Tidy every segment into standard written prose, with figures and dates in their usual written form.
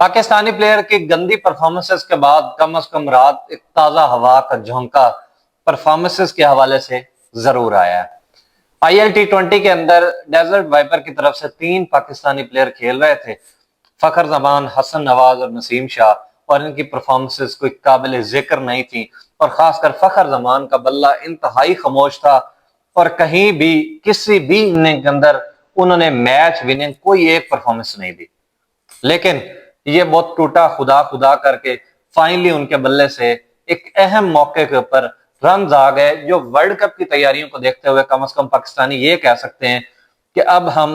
Pakistani player की गंदी performances के बाद कम से कम रात एक ताजा हवा का झोंका परफॉर्मेंसेस के हवाले से जरूर आया है। आईएल टी20 के अंदर डेजर्ट वाइपर की तरफ से 3 पाकिस्तानी प्लेयर खेल रहे थे, फखर जमान, हसन नवाज और नसीम शाह, और इनकी परफॉर्मेंसेस कोई काबिल जिक्र नहीं थी। और खासकर फखर जमान का बल्ला इंतहाई खामोश था और कहीं भी किसी भी इनिंग के अंदर उन्होंने मैच विनिंग कोई एक परफॉर्मेंस नहीं दी। लेकिन ये बहुत टूटा खुदा खुदा करके फाइनली उनके बल्ले से एक अहम मौके के ऊपर रन आ गए, जो वर्ल्ड कप की तैयारियों को देखते हुए कम से कम पाकिस्तानी ये कह सकते हैं कि अब हम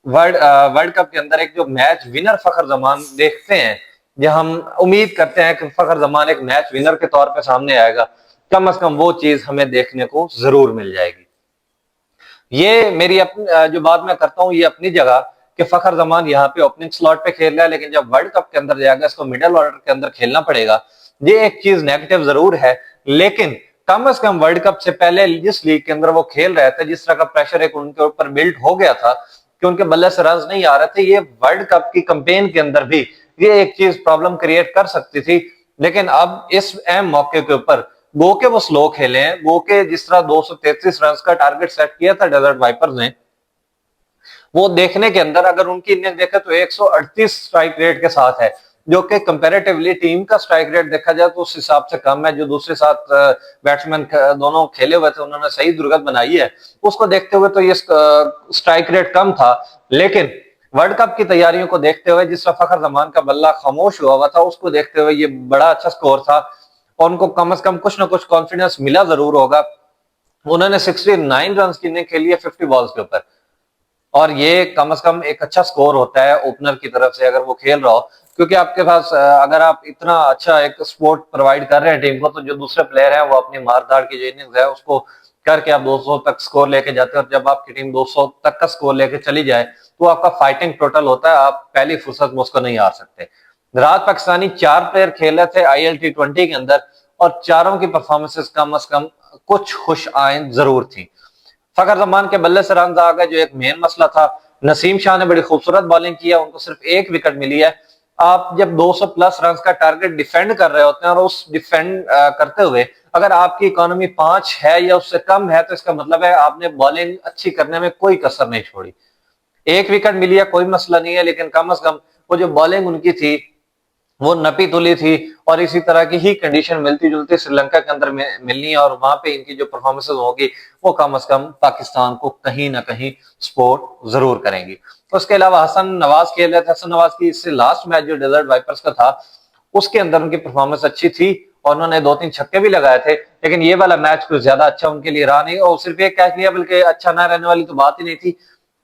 वर्ल्ड कप के अंदर एक जो मैच विनर फखर जमान देखते हैं, जो हम उम्मीद करते हैं कि फखर जमान एक मैच विनर के तौर पे सामने आएगा, कम से कम वो चीज हमें देखने को जरूर मिल जाएगी। ये मेरी अपनी जो बात मैं करता हूँ ये अपनी जगह कि फखर जमान यहाँ पे ओपनिंग स्लॉट पे खेल रहा है, लेकिन जब वर्ल्ड कप के अंदर जाएगा इसको मिडिल ऑर्डर के अंदर खेलना पड़ेगा। ये एक चीज नेगेटिव जरूर है, लेकिन कम से कम वर्ल्ड कप से पहले जिस लीग के अंदर वो खेल रहे थे, जिस तरह का प्रेशर एक उनके ऊपर बिल्ड हो गया था कि उनके बल्ले से रन नहीं आ रहे थे, ये वर्ल्ड कप की कैंपेन के अंदर भी ये एक चीज प्रॉब्लम क्रिएट कर सकती थी। लेकिन अब इस अहम मौके के ऊपर गो के वो स्लो खेले हैं, गो के जिस तरह 233 रन का टारगेट सेट किया था डेजर्ट वाइपर्स ने, वो देखने के अंदर अगर उनकी इनिंग देखे तो 138 स्ट्राइक रेट के साथ है, जो कि कंपैरेटिवली टीम का स्ट्राइक रेट देखा जाए तो उस हिसाब से कम है। जो दूसरे साथ बैट्समैन दोनों खेले हुए थे उन्होंने सही दुर्गत बनाई है, उसको देखते हुए तो ये स्ट्राइक रेट कम था। लेकिन वर्ल्ड कप की तैयारियों को देखते हुए जिस तरह फखर जमान का बल्ला खामोश हुआ था, उसको देखते हुए ये बड़ा अच्छा स्कोर था और उनको कम से कम कुछ ना कुछ कॉन्फिडेंस मिला जरूर होगा। उन्होंने 69 रन की इनिंग खेली है 50 बॉल्स के ऊपर, और ये कम से कम एक अच्छा स्कोर होता है ओपनर की तरफ से अगर वो खेल रहा हो, क्योंकि आपके पास अगर आप इतना अच्छा एक सपोर्ट प्रोवाइड कर रहे हैं टीम को, तो जो दूसरे प्लेयर हैं वो अपनी मारधाड़ की जो इनिंग्स है उसको करके आप 200 तक स्कोर लेके जाते हैं, और जब आपकी टीम 200 तक का स्कोर लेके चली जाए तो आपका फाइटिंग टोटल होता है, आप पहली फुर्सत में उसको नहीं हार सकते। रात पाकिस्तानी 4 प्लेयर खेल रहे थे आईएल टी20 के अंदर, और चारों की परफॉर्मेंसेस कम से कम कुछ खुश आइंद जरूर थी। फखर जमान के बल्ले से रन आ गए, जो एक मेन मसला था। नसीम शाह ने बड़ी खूबसूरत बॉलिंग की है, उनको सिर्फ 1 विकेट मिली है। आप जब 200 प्लस रन का टारगेट डिफेंड कर रहे होते हैं और उस डिफेंड करते हुए अगर आपकी इकोनॉमी 5 है या उससे कम है, तो इसका मतलब है आपने बॉलिंग अच्छी करने में कोई कसर नहीं छोड़ी। 1 विकेट मिली है कोई मसला नहीं है, लेकिन कम से कम वो जो बॉलिंग उनकी थी वो नपी तुली थी, और इसी तरह की ही कंडीशन मिलती जुलती श्रीलंका के अंदर मिलनी है, और वहां पे इनकी जो परफॉर्मेंसेस होगी वो कम से कम पाकिस्तान को कहीं ना कहीं सपोर्ट जरूर करेंगी। उसके अलावा हसन नवाज खेल रहे थे। हसन नवाज की इससे लास्ट मैच जो डेजर्ट वाइपर्स का था उसके अंदर उनकी परफॉर्मेंस अच्छी थी और उन्होंने 2-3 छक्के भी लगाए थे, लेकिन ये वाला मैच कुछ ज्यादा अच्छा उनके लिए रहा नहीं, और सिर्फ एक कैच लिया, बल्कि अच्छा ना रहने वाली तो बात ही नहीं थी।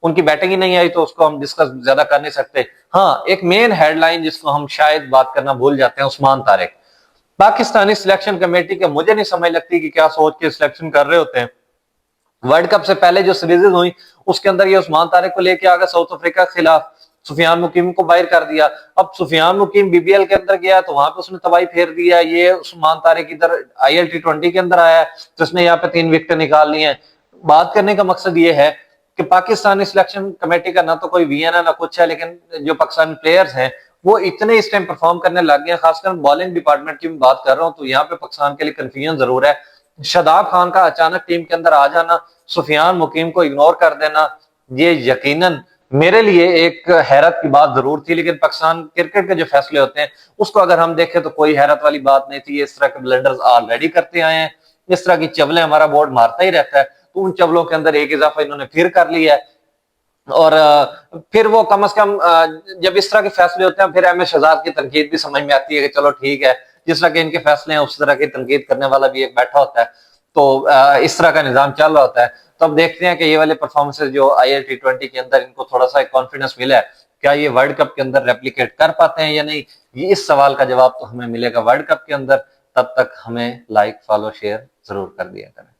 उनकी बैटिंग ही नहीं आई तो उसको हम डिस्कस ज्यादा कर नहीं सकते। हाँ, एक मेन हेडलाइन जिसको हम शायद बात करना भूल जाते हैं, उस्मान तारिक। पाकिस्तानी सिलेक्शन कमेटी के मुझे नहीं समझ लगती कि क्या सोच के सिलेक्शन कर रहे होते हैं। वर्ल्ड कप से पहले जो सीरीज हुई उसके अंदर ये उस्मान तारिक को लेके आ गए साउथ अफ्रीका के खिलाफ, सुफियान मुकीम को बाहर कर दिया। अब सुफियान मुकीम बीबीएल के अंदर गया तो वहां पे उसने तबाही फेर दिया। ये उस्मान तारिक इधर आईएल टी20 के अंदर आया तो उसने यहाँ पे 3 विकेट निकाल ली है। बात करने का मकसद ये है कि पाकिस्तानी सिलेक्शन कमेटी का ना तो कोई वीएन है ना कुछ है, लेकिन जो पाकिस्तानी प्लेयर्स हैं वो इतने इस टाइम परफॉर्म करने लग गए हैं। खासकर बॉलिंग डिपार्टमेंट की बात कर रहा हूँ तो यहाँ पे पाकिस्तान के लिए कंफ्यूजन जरूर है। शादाब खान का अचानक टीम के अंदर आ जाना, सुफियान मुकीम को इग्नोर कर देना, ये यकीनन मेरे लिए एक हैरत की बात जरूर थी। लेकिन पाकिस्तान क्रिकेट के जो फैसले होते हैं उसको अगर हम देखें तो कोई हैरत वाली बात नहीं थी। इस तरह के ब्लंडर्स ऑलरेडी करते आए हैं, इस तरह की चवलें हमारा बोर्ड मारता ही रहता है, तो उन चवलों के अंदर एक इजाफा इन्होंने फिर कर लिया है। और फिर वो कम से कम जब इस तरह के फैसले होते हैं फिर एम एस शहजाद की तनकीद भी समझ में आती है कि चलो ठीक है, जिस तरह के इनके फैसले हैं उस तरह की तनकीद करने वाला भी एक बैठा होता है, तो इस तरह का निजाम चल रहा होता है। तो अब देखते हैं कि ये वाले परफॉर्मेंसेज जो आईएल टी20 के अंदर इनको थोड़ा सा कॉन्फिडेंस मिला है, क्या ये वर्ल्ड कप के अंदर रेप्लिकेट कर पाते हैं या नहीं, ये इस सवाल का जवाब तो हमें मिलेगा वर्ल्ड कप के अंदर। तब तक हमें लाइक फॉलो शेयर जरूर कर दिया करें।